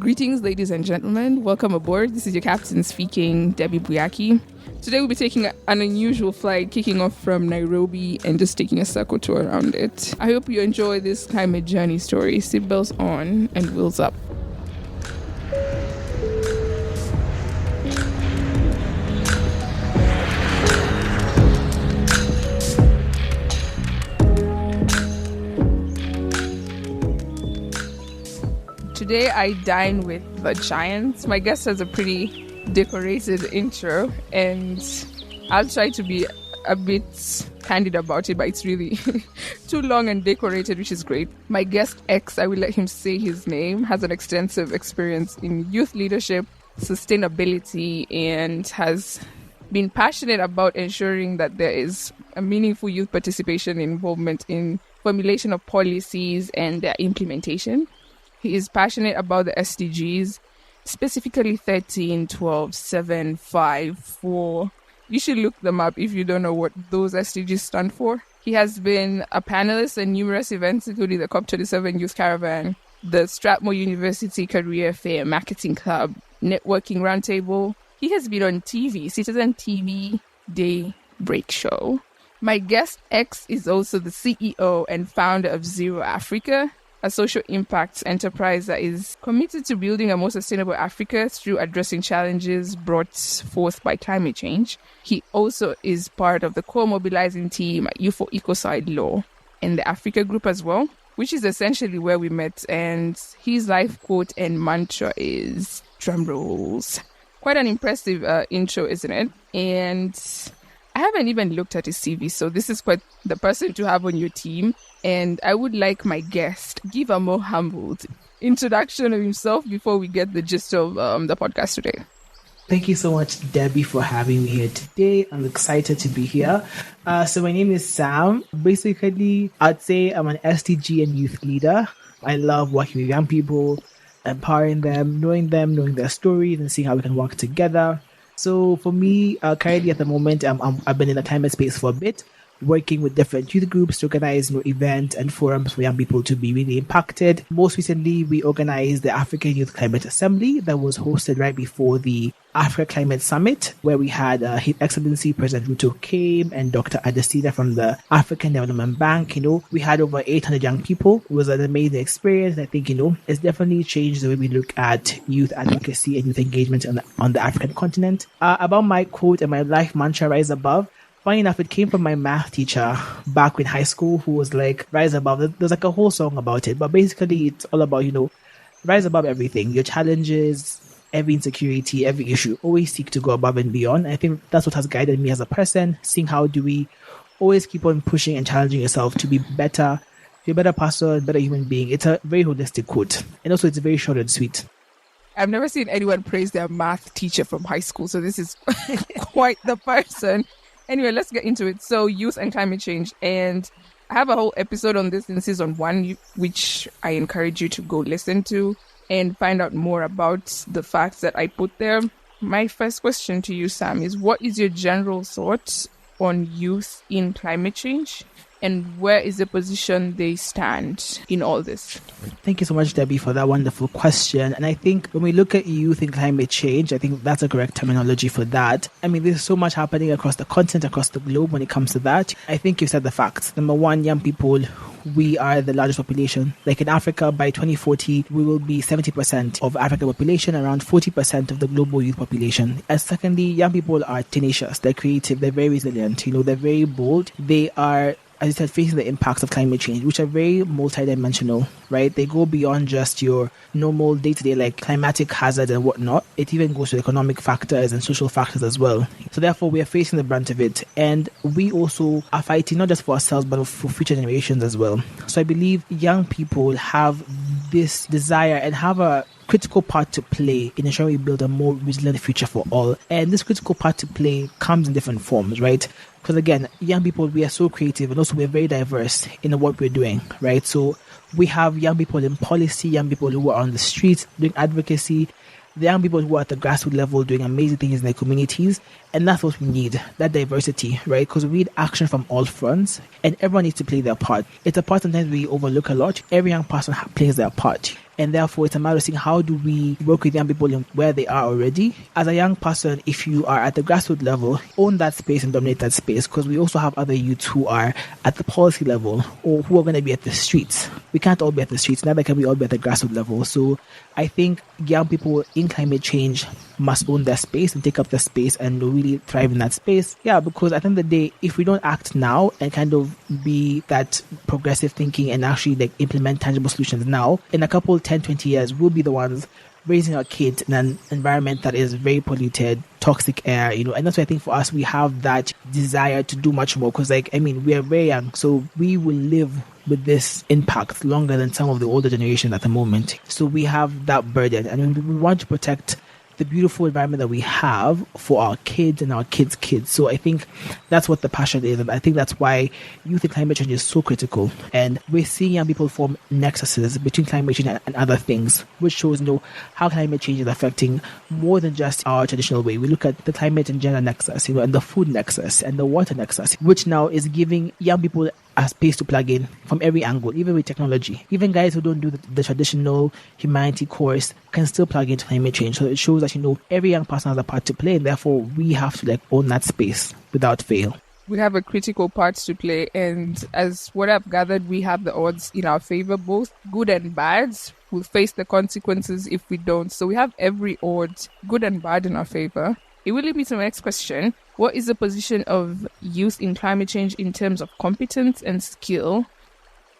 Greetings, ladies and gentlemen. Welcome aboard. This is your captain speaking, Debbie Buyaki. Today we'll be taking an unusual flight, kicking off from Nairobi and just taking a circle tour around it. I hope you enjoy this climate journey story. Seatbelts on and wheels up. Today I dine with the Giants. My guest has a pretty decorated intro and I'll try to be a bit candid about it, but it's really too long and decorated, which is great. My guest X, I will let him say his name, has an extensive experience in youth leadership, sustainability, and has been passionate about ensuring that there is a meaningful youth participation and involvement in formulation of policies and their implementation. He is passionate about the SDGs, specifically 13, 12, 7, 5, 4. You should look them up if you don't know what those SDGs stand for. He has been a panelist at numerous events, including the COP27 Youth Caravan, the Strathmore University Career Fair Marketing Club, Networking Roundtable. He has been on TV, Citizen TV Day Break Show. My guest X is also the CEO and founder of Zero Africa, a social impact enterprise that is committed to building a more sustainable Africa through addressing challenges brought forth by climate change. He also is part of the co-mobilizing team at Youthful Ecocide Law and the Africa Group as well, which is essentially where we met. And his life quote and mantra is drum rolls. Quite an impressive intro, isn't it? And I haven't even looked at his CV, so this is quite the person to have on your team. And I would like my guest give a more humbled introduction of himself before we get the gist of the podcast today. Thank you so much, Debbie, for having me here today. I'm excited to be here. So my name is Sam. Basically, I'd say I'm an SDG and youth leader. I love working with young people, empowering them, knowing their stories, and seeing how we can work together. So for me, currently at the moment, I've been in the climate space for a bit, working with different youth groups to organize events and forums for young people to be really impacted. Most recently, we organized the African Youth Climate Assembly that was hosted right before the Africa Climate Summit, where we had His Excellency President Ruto came and Dr. Adesina from the African Development Bank. We had over 800 young people. It was an amazing experience. I think, it's definitely changed the way we look at youth advocacy and youth engagement on the African continent. About my quote and my life mantra, rise above. Funny enough, it came from my math teacher back in high school who was like, rise above. There's like a whole song about it. But basically, it's all about, rise above everything. Your challenges, every insecurity, every issue. Always seek to go above and beyond. I think that's what has guided me as a person, seeing how do we always keep on pushing and challenging yourself to be better, be a better person, better human being. It's a very holistic quote. And also, it's very short and sweet. I've never seen anyone praise their math teacher from high school. So this is quite the person. Anyway, let's get into it. So, youth and climate change. And I have a whole episode on this in season 1, which I encourage you to go listen to and find out more about the facts that I put there. My first question to you, Sam, is what is your general thoughts on youth in climate change? And where is the position they stand in all this? Thank you so much, Debbie, for that wonderful question. And I think when we look at youth and climate change, I think that's a correct terminology for that. I mean, there's so much happening across the continent, across the globe when it comes to that. I think you said the facts. Number one, young people, we are the largest population. Like in Africa, by 2040, we will be 70% of African population, around 40% of the global youth population. And secondly, young people are tenacious, they're creative, they're very resilient, they're very bold. They are, as you said, facing the impacts of climate change, which are very multidimensional, right? They go beyond just your normal day-to-day, like climatic hazards and whatnot. It even goes to economic factors and social factors as well. So therefore, we are facing the brunt of it. And we also are fighting not just for ourselves, but for future generations as well. So I believe young people have this desire and have a critical part to play in ensuring we build a more resilient future for all. And this critical part to play comes in different forms, right? Because again, young people, we are so creative and also we're very diverse in what we're doing, right? So we have young people in policy, young people who are on the streets doing advocacy, the young people who are at the grassroots level doing amazing things in their communities. And that's what we need, that diversity, right? Because we need action from all fronts and everyone needs to play their part. It's a part sometimes we overlook a lot. Every young person plays their part. And therefore, it's a matter of seeing how do we work with young people in where they are already. As a young person, if you are at the grassroots level, own that space and dominate that space, because we also have other youths who are at the policy level or who are going to be at the streets. We can't all be at the streets, neither can we all be at the grassroots level. So I think young people in climate change must own their space and take up the space and really thrive in that space. Yeah, because at the end of the day, if we don't act now and kind of be that progressive thinking and actually like implement tangible solutions now, in a couple 10, 20 years, we'll be the ones raising our kids in an environment that is very polluted, toxic air, and that's why I think for us, we have that desire to do much more because we are very young, so we will live with this impact longer than some of the older generation at the moment. So we have that burden and we want to protect the beautiful environment that we have for our kids and our kids' kids. So I think that's what the passion is. And I think that's why youth and climate change is so critical. And we're seeing young people form nexuses between climate change and other things, which shows, how climate change is affecting more than just our traditional way. We look at the climate and gender nexus, and the food nexus and the water nexus, which now is giving young people a space to plug in from every angle, even with technology. Even guys who don't do the traditional humanity course can still plug into climate change. So it shows that, every young person has a part to play, and therefore we have to own that space without fail. We have a critical part to play, and as what I've gathered, we have the odds in our favor, both good and bad. We'll face the consequences if we don't. So we have every odds, good and bad, in our favor. It will lead me to my next question. What is the position of youth in climate change in terms of competence and skill?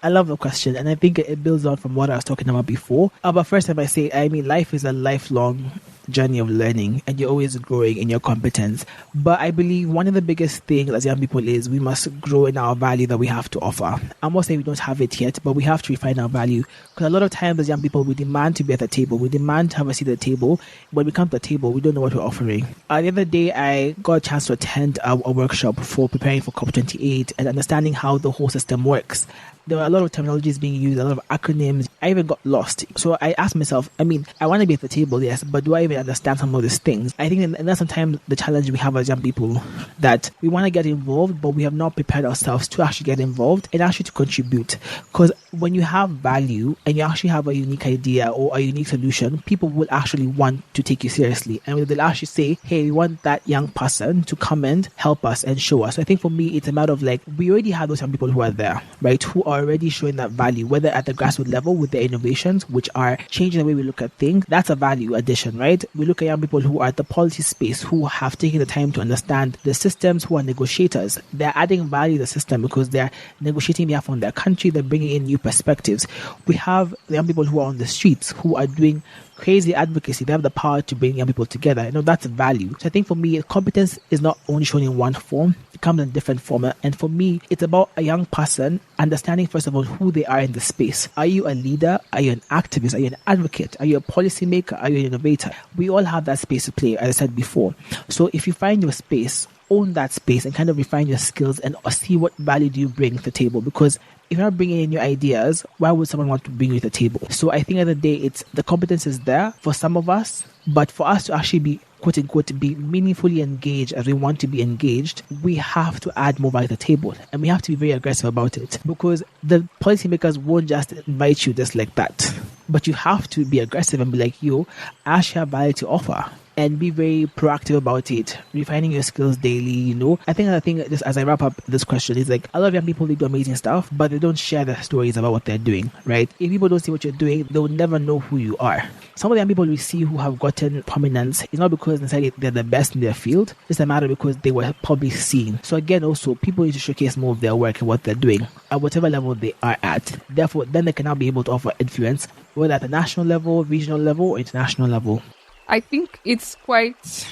I love the question, and I think it builds on from what I was talking about before. But first, if I say, life is a lifelong journey of learning, and you're always growing in your competence. But I believe one of the biggest things as young people is we must grow in our value that we have to offer. I'm not saying we don't have it yet, but we have to refine our value. Because a lot of times as young people, we demand to be at the table. We demand to have a seat at the table. When we come to the table, we don't know what we're offering. The other day, I got a chance to attend a workshop for preparing for COP28 and understanding how the whole system works. There were a lot of terminologies being used, a lot of acronyms. I even got lost. So I asked myself, I want to be at the table, yes, but do I even understand some of these things? I think and that's sometimes the challenge we have as young people, that we want to get involved, but we have not prepared ourselves to actually get involved and actually to contribute. Because when you have value and you actually have a unique idea or a unique solution, people will actually want to take you seriously. And they'll actually say, hey, we want that young person to come and help us and show us. So I think for me, it's a matter of we already have those young people who are there, right? Who are already showing that value, whether at the grassroots level with their innovations, which are changing the way we look at things. That's a value addition, right? We look at young people who are at the policy space, who have taken the time to understand the systems, who are negotiators. They're adding value to the system because they're negotiating behalf on their country. They're bringing in new perspectives. We have the young people who are on the streets, who are doing crazy advocacy. They have the power to bring young people together. That's value. So I think for me, competence is not only shown in one form, it comes in different form. And for me, it's about a young person understanding, first of all, who they are in the space. Are you a leader? Are you an activist? Are you an advocate? Are you a policymaker? Are you an innovator? We all have that space to play, as I said before. So if you find your space, own that space and kind of refine your skills and see what value do you bring to the table. Because if you're not bringing in new ideas, why would someone want to bring you to the table? So I think at the end of the day, it's the competence is there for some of us, but for us to actually be, quote unquote, be meaningfully engaged as we want to be engaged, we have to add more value to the table, and we have to be very aggressive about it, because the policymakers won't just invite you just like that. But you have to be aggressive and be like, yo, I actually have value to offer. And be very proactive about it, refining your skills daily, I think another thing, just as I wrap up this question, is a lot of young people, they do amazing stuff, but they don't share their stories about what they're doing, right? If people don't see what you're doing, they'll never know who you are. Some of the young people we see who have gotten prominence is not because necessarily they're the best in their field, it's a matter because they were probably seen. So again, also, people need to showcase more of their work and what they're doing at whatever level they are at. Therefore, then they can now be able to offer influence, whether at the national level, regional level, or international level. I think it's quite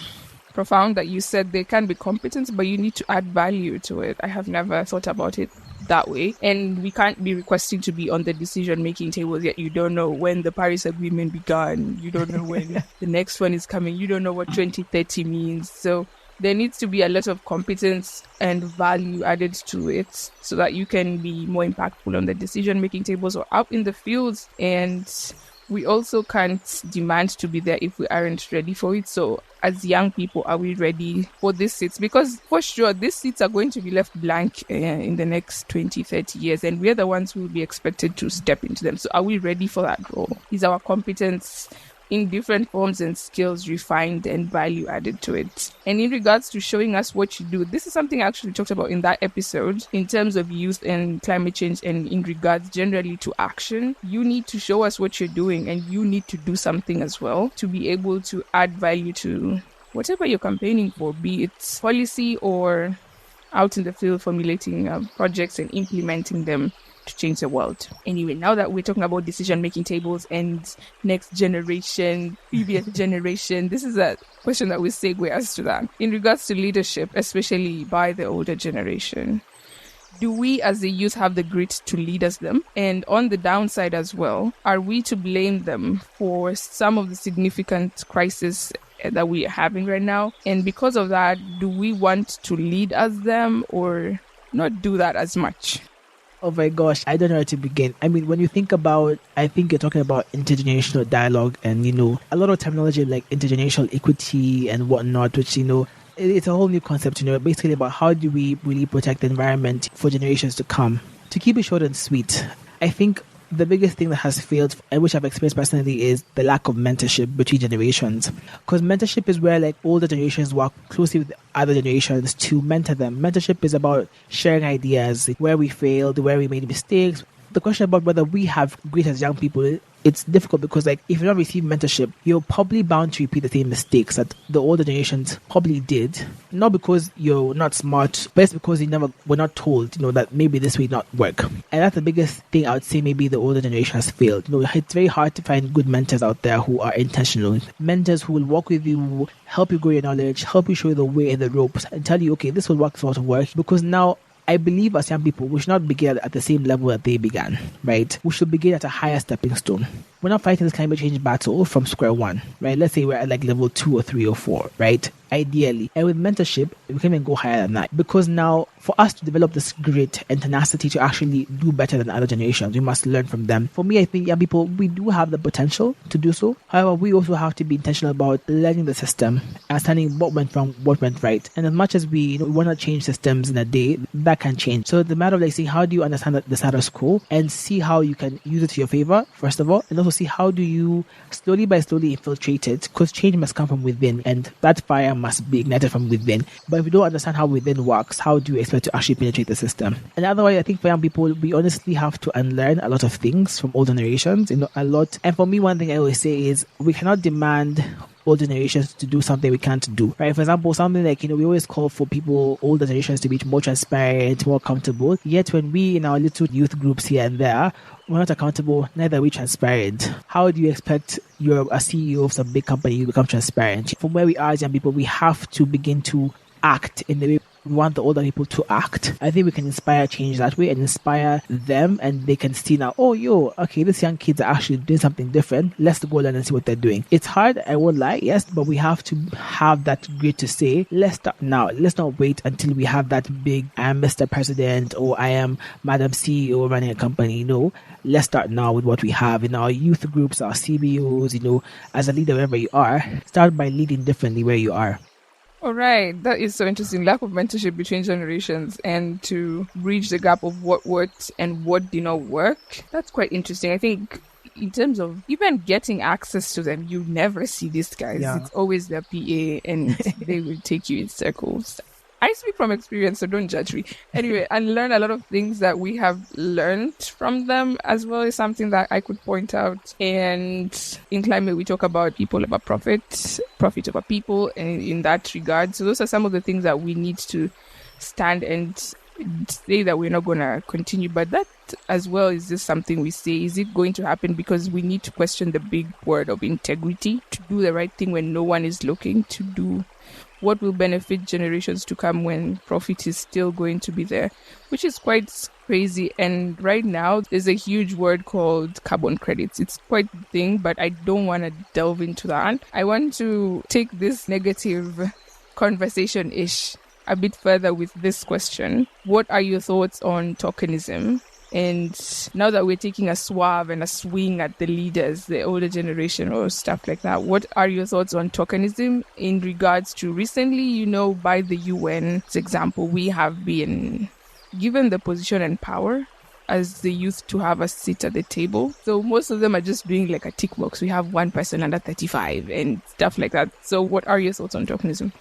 profound that you said they can be competent, but you need to add value to it. I have never thought about it that way. And we can't be requesting to be on the decision-making tables, yet you don't know when the Paris Agreement began. You don't know when the next one is coming. You don't know what 2030 means. So there needs to be a lot of competence and value added to it so that you can be more impactful on the decision-making tables or out in the fields and we also can't demand to be there if we aren't ready for it. So as young people, are we ready for these seats? Because for sure, these seats are going to be left blank in the next 20, 30 years. And we're the ones who will be expected to step into them. So are we ready for that role? Is our competence in different forms and skills refined and value added to it? And in regards to showing us what you do, this is something I actually talked about in that episode in terms of youth and climate change, and in regards generally to action. You need to show us what you're doing, and you need to do something as well to be able to add value to whatever you're campaigning for, be it policy or out in the field formulating projects and implementing them to change the world. Anyway, now that we're talking about decision-making tables and next generation, previous generation, this is a question that we segue us to that. In regards to leadership, especially by the older generation, do we as the youth have the grit to lead as them? And on the downside as well, are we to blame them for some of the significant crises that we are having right now? And because of that, do we want to lead as them or not do that as much? Oh my gosh, I don't know where to begin. I mean, when you think about, I think you're talking about intergenerational dialogue and, a lot of terminology like intergenerational equity and whatnot, which, it's a whole new concept, basically about how do we really protect the environment for generations to come. To keep it short and sweet, I think the biggest thing that has failed, and which I've experienced personally, is the lack of mentorship between generations. Because mentorship is where older generations work closely with other generations to mentor them. Mentorship is about sharing ideas, where we failed, where we made mistakes. The question about whether we have grit as young people, it's difficult because if you don't receive mentorship, you're probably bound to repeat the same mistakes that the older generations probably did. Not because you're not smart, but it's because you never were not told, that maybe this will not work. And that's the biggest thing I would say maybe the older generation has failed. It's very hard to find good mentors out there who are intentional. Mentors who will walk with you, help you grow your knowledge, help you show you the way and the ropes, and tell you, okay, this will work, this will not work. Because now, I believe as young people, we should not begin at the same level that they began, right? We should begin at a higher stepping stone. We're not fighting this climate change battle from square one, right? Let's say we're at level 2 or 3 or 4, right? Ideally. And with mentorship, we can even go higher than that. Because now, for us to develop this grit and tenacity to actually do better than other generations, we must learn from them. For me, I think young people, we do have the potential to do so. However, we also have to be intentional about learning the system, understanding what went wrong, what went right. And as much as we want to change systems in a day, that can change. So the matter of saying, how do you understand the status quo and see how you can use it to your favor, first of all, and also see how do you slowly infiltrate it, because change must come from within, and that fire must be ignited from within. But if we don't understand how within works, how do you expect to actually penetrate the system? And otherwise, I think for young people, we honestly have to unlearn a lot of things from old generations, a lot. And for me, one thing I always say is we cannot demand old generations to do something we can't do, right? For example, something like, we always call for older generations to be more transparent, more accountable. Yet when we, in our little youth groups here and there, we're not accountable, neither are we transparent. How do you expect you're a CEO of some big company to become transparent? From where we are as young people, we have to begin to act in the way we want the older people to act. I think we can inspire change that way and inspire them, and they can see now, okay, these young kids are actually doing something different. Let's go learn and see what they're doing. It's hard, I won't lie, yes, but we have to have that grit to say, let's start now. Let's not wait until we have that big, I am Mr. President or I am Madam CEO running a company. No, let's start now with what we have in our youth groups, our CBOs, as a leader wherever you are, start by leading differently where you are. All right, that is so interesting. Lack of mentorship between generations and to bridge the gap of what worked and what did not work. That's quite interesting. I think in terms of even getting access to them, you never see these guys. Yeah. It's always their PA and they will take you in circles. I speak from experience, so don't judge me. Anyway, and learn a lot of things that we have learned from them as well is something that I could point out. And in climate, we talk about people about profit over people, and in that regard. So those are some of the things that we need to stand and say that we're not going to continue. But that as well is just something we say. Is it going to happen? Because we need to question the big word of integrity, to do the right thing when no one is looking, to do what will benefit generations to come when profit is still going to be there, which is quite crazy. And right now, there's a huge word called carbon credits. It's quite the thing, but I don't want to delve into that. I want to take this negative conversation-ish a bit further with this question. What are your thoughts on tokenism And now that we're taking a swerve and a swing at the leaders, the older generation or stuff like that, what are your thoughts on tokenism in regards to recently, by the UN's example, we have been given the position and power as the youth to have a seat at the table. So most of them are just doing like a tick box. We have one person under 35 and stuff like that. So what are your thoughts on tokenism?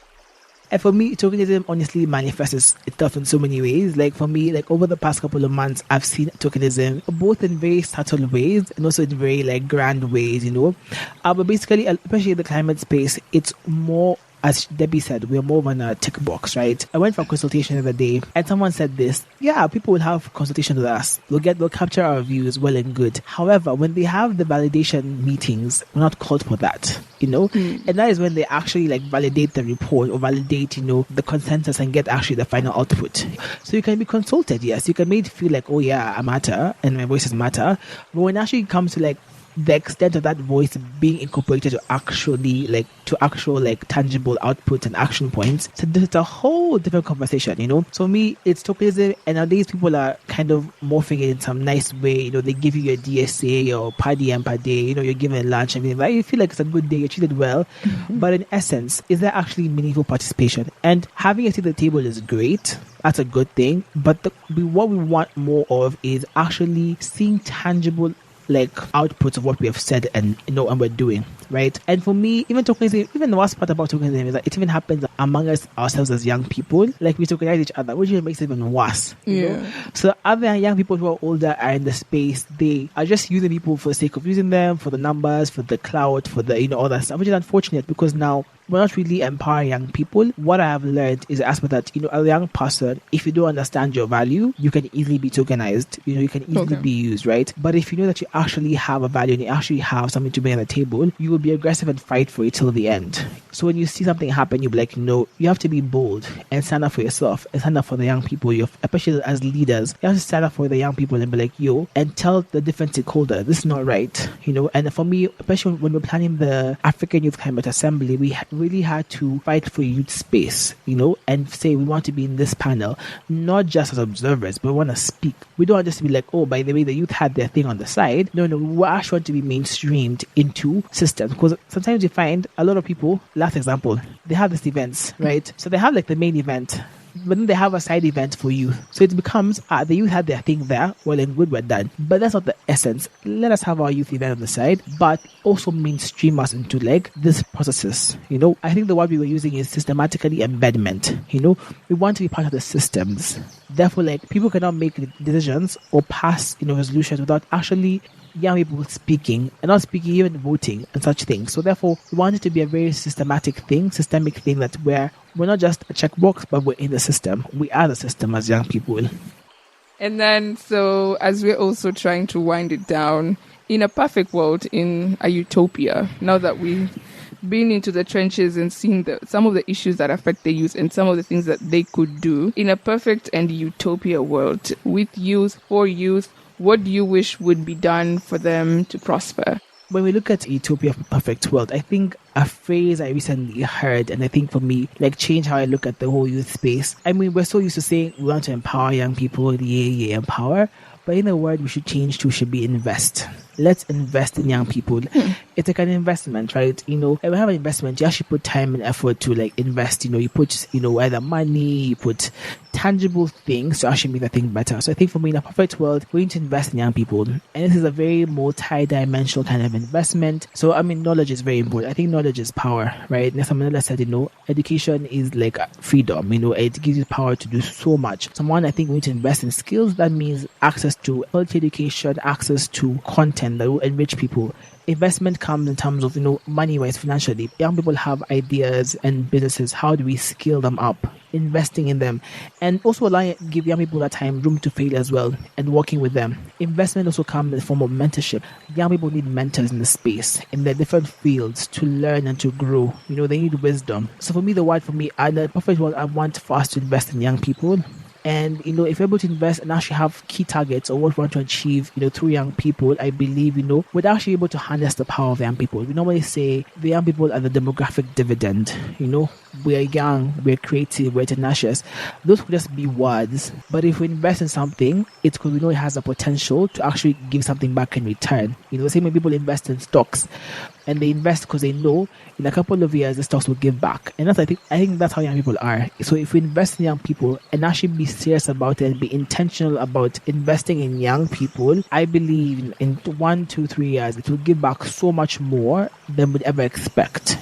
And for me, tokenism honestly manifests itself in so many ways. Like for me, like over the past couple of months, I've seen tokenism both in very subtle ways and also in very like grand ways, But basically, especially in the climate space, it's more, as Debbie said, we're more on a tick box, right? I went for a consultation the other day and someone said this, yeah, people will have consultation with us. They'll capture our views, well and good. However, when they have the validation meetings, we're not called for that, And that is when they actually like validate the report or validate, the consensus and get actually the final output. So you can be consulted, yes. You can make it feel like, oh yeah, I matter and my voices matter. But when it actually comes to like the extent of that voice being incorporated to actual tangible output and action points, so it's a whole different conversation, So for me, it's tokenism, and nowadays people are kind of morphing it in some nice way. They give you your DSA or per diem per day. You're given lunch and everything. Right? You feel like it's a good day, you're treated well, but in essence, is there actually meaningful participation? And having a seat at the table is great. That's a good thing, but what we want more of is actually seeing tangible like outputs of what we have said and and we're doing, right? And for me, even the worst part about tokenism is that it even happens among ourselves as young people. Like we tokenize each other, which even makes it even worse. So other young people who are older are in the space, they are just using people for the sake of using them, for the numbers, for the clout, for the all that stuff, which is unfortunate because now we're not really empowering young people. What I have learned is the aspect that, a young person, if you don't understand your value, you can easily be tokenized. You can easily be used, right? But if you know that you actually have a value and you actually have something to bring on the table, you will be aggressive and fight for it till the end. So when you see something happen, you'll be like, you have to be bold and stand up for yourself and stand up for the young people. Especially as leaders, you have to stand up for the young people and be like, and tell the different stakeholders, this is not right, And for me, especially when we're planning the African Youth Climate Assembly, we really had to fight for youth space, and say we want to be in this panel, not just as observers, but we want to speak. We don't want just to be like, oh, by the way, the youth had their thing on the side. No, we actually want to be mainstreamed into systems, because sometimes you find a lot of people, last example, they have these events, right? So they have like the main event, but then they have a side event for you. So it becomes, the youth had their thing there, well and good, we're done. But that's not the essence. Let us have our youth event on the side, but also mainstream us into like these processes. I think the word we were using is systematically embedment. We want to be part of the systems. Therefore, like people cannot make decisions or pass, resolutions without actually young people speaking, and not speaking, even voting and such things. So therefore, we want it to be a very systemic thing that we're not just a checkbox, but we're in the system. We are the system as young people. And then, so as we're also trying to wind it down, in a perfect world, in a utopia, now that we've been into the trenches and seen some of the issues that affect the youth and some of the things that they could do, in a perfect and utopia world, with youth, for youth, what do you wish would be done for them to prosper? When we look at Utopia Perfect World, I think a phrase I recently heard, and I think for me, like change how I look at the whole youth space. I mean, we're so used to saying we want to empower young people, empower. But in the word we should change to should be invest. Let's invest in young people. It's like an investment, right? When we have an investment, you actually put time and effort to like invest. You put, either money, you put tangible things to actually make the thing better. So I think for me, in a perfect world, we need to invest in young people. And this is a very multi-dimensional kind of investment. So, knowledge is very important. I think knowledge is power, right? And someone else said, education is like freedom. It gives you power to do so much. Someone, I think we need to invest in skills. That means access to quality education, access to content that will enrich people. Investment comes in terms of, money-wise, financially. Young people have ideas and businesses. How do we scale them up? Investing in them. And also give young people that time, room to fail as well, and working with them. Investment also comes in the form of mentorship. Young people need mentors in the space, in their different fields, to learn and to grow. They need wisdom. So for me, the word for me, and the perfect world, I want for us to invest in young people. And, if you're able to invest and actually have key targets or what we want to achieve, through young people, I believe, we're actually able to harness the power of young people. We normally say the young people are the demographic dividend. We're young, we're creative, we're tenacious. Those could just be words. But if we invest in something, it's because we know it has the potential to actually give something back in return. Same way people invest in stocks, and they invest because they know in a couple of years the stocks will give back. And I think that's how young people are. So if we invest in young people and actually be serious about it and be intentional about investing in young people, I believe in 1, 2, 3 years it will give back so much more than we'd ever expect.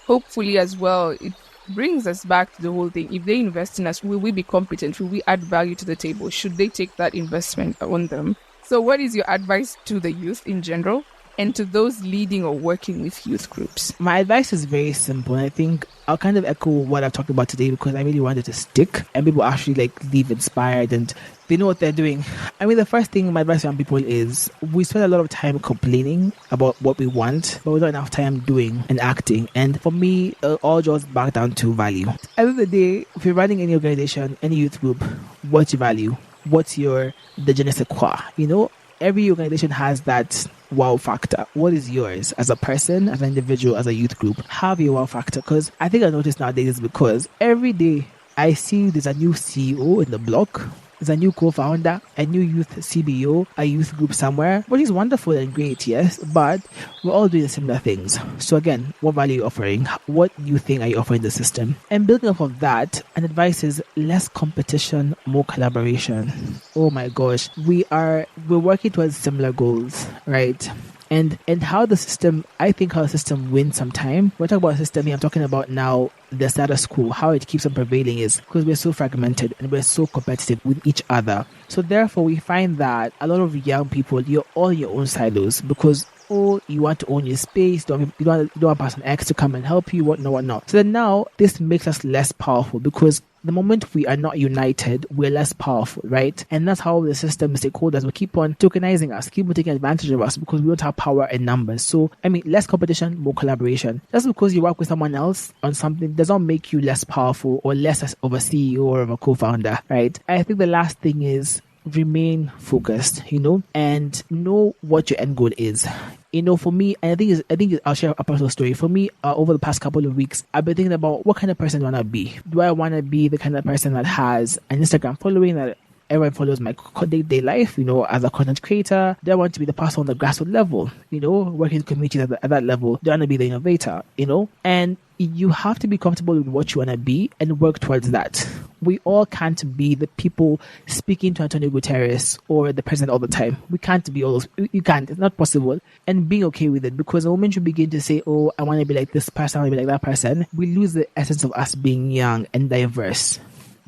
Hopefully as well, it brings us back to the whole thing. If they invest in us, will we be competent? Will we add value to the table? Should they take that investment on them? So what is your advice to the youth in general and to those leading or working with youth groups? My advice is very simple. I think I'll kind of echo what I've talked about today because I really wanted to stick and people actually leave inspired and they know what they're doing. The first thing my advice to young people is we spend a lot of time complaining about what we want, but we don't have enough time doing and acting. And for me, it all just back down to value. At the end of the day, if you're running any organization, any youth group, what's your value? What's the je ne sais quoi? Every organization has that wow factor. What is yours as a person, as an individual, as a youth group? Have your wow factor. Because I think I noticed nowadays is because every day I see there's a new CEO in the block, there's a new co-founder, a new youth CBO, a youth group somewhere, which is wonderful and great, yes, but we're all doing similar things. So again, what value are you offering? What new thing are you offering the system? And building off of that, an advice is less competition, more collaboration. Oh my gosh, we're working towards similar goals, right? And how the system wins sometime. When I talk about a system here, I'm talking about now the status quo, how it keeps on prevailing is because we're so fragmented and we're so competitive with each other. So therefore, we find that a lot of young people, you're all in your own silos because you want to own your space, you don't want person X to come and help you, whatnot. So then now this makes us less powerful because the moment we are not united, we're less powerful, right? And that's how the system stakeholders will keep on tokenizing us, keep on taking advantage of us because we don't have power in numbers. So, less competition, more collaboration. Just because you work with someone else on something does not make you less powerful or less of a CEO or of a co-founder, right? I think the last thing is remain focused, and know what your end goal is. For me, and I think I'll share a personal story. For me, over the past couple of weeks, I've been thinking about what kind of person do I want to be. Do I want to be the kind of person that has an Instagram following that everyone follows my day-to-day life, as a content creator? Do I want to be the person on the grassroots level, working in communities at that level? Do I want to be the innovator, And you have to be comfortable with what you want to be and work towards that. We all can't be the people speaking to Antonio Guterres or the president all the time. We can't be all those. You can't. It's not possible. And being okay with it, because the moment you begin to say, oh, I want to be like this person, I want to be like that person, we lose the essence of us being young and diverse.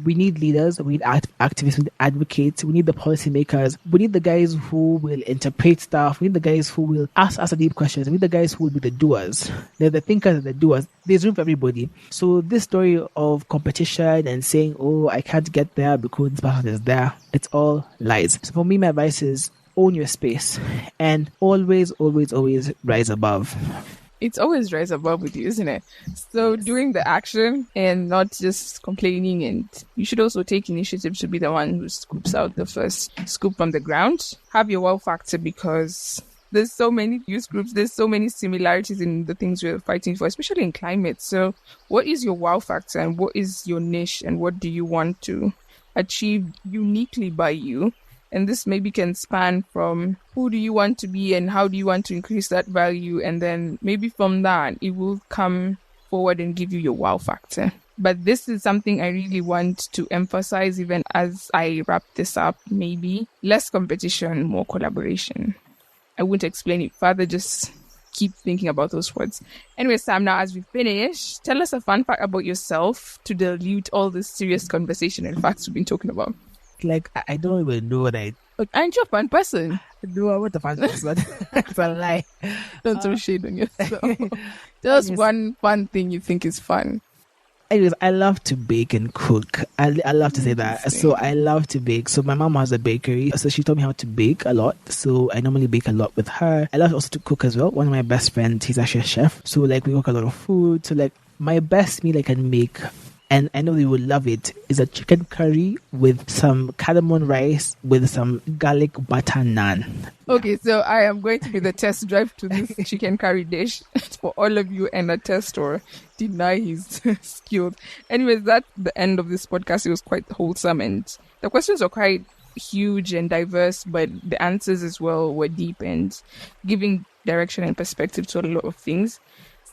We need leaders, we need activists, we need advocates, we need the policymakers, we need the guys who will interpret stuff, we need the guys who will ask us the deep questions, we need the guys who will be the doers. They're the thinkers and the doers. There's room for everybody. So this story of competition and saying, oh, I can't get there because this person is there, it's all lies. So for me, my advice is own your space and always, always, always rise above. It's always rise above with you, isn't it? So doing the action and not just complaining, and you should also take initiative to be the one who scoops out the first scoop from the ground. Have your wow factor because there's so many youth groups, there's so many similarities in the things we're fighting for, especially in climate. So what is your wow factor and what is your niche and what do you want to achieve uniquely by you? And this maybe can span from who do you want to be and how do you want to increase that value? And then maybe from that, it will come forward and give you your wow factor. But this is something I really want to emphasize even as I wrap this up, maybe. Less competition, more collaboration. I wouldn't explain it further, just keep thinking about those words. Anyway, Sam, now as we finish, tell us a fun fact about yourself to dilute all this serious conversation and facts we've been talking about. I don't even know what aren't you a fun person? No, I'm not a fun person. It's a lie. Don't throw shade on yourself. Tell us one fun thing you think is fun. Anyways, I love to bake and cook. I love to say that. So I love to bake. So my mom has a bakery. So she taught me how to bake a lot. So I normally bake a lot with her. I love also to cook as well. One of my best friends, he's actually a chef. So we cook a lot of food. So my best meal I can make and I know you will love it, is a chicken curry with some cardamom rice with some garlic butter naan. Okay, so I am going to be the test drive to this chicken curry dish for all of you and attest or deny his skills. Anyways, that's the end of this podcast. It was quite wholesome and the questions are quite huge and diverse, but the answers as well were deep and giving direction and perspective to a lot of things.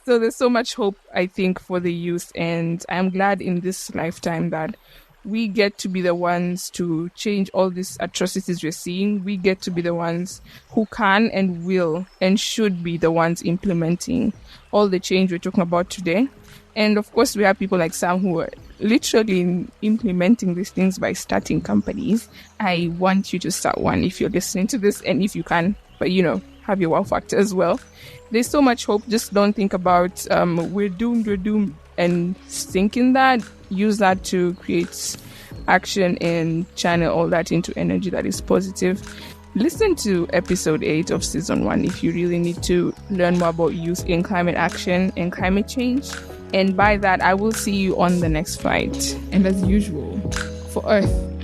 So there's so much hope, I think, for the youth, and I'm glad in this lifetime that we get to be the ones to change all these atrocities we're seeing. We get to be the ones who can and will and should be the ones implementing all the change we're talking about today. And of course, we have people like Sam who are literally implementing these things by starting companies. I want you to start one if you're listening to this and if you can, but have your wow factor as well. There's so much hope. Just don't think about we're doomed, and thinking that. Use that to create action and channel all that into energy that is positive. Listen to episode 8 of season 1 if you really need to learn more about youth in climate action and climate change. And by that, I will see you on the next flight. And as usual, for Earth,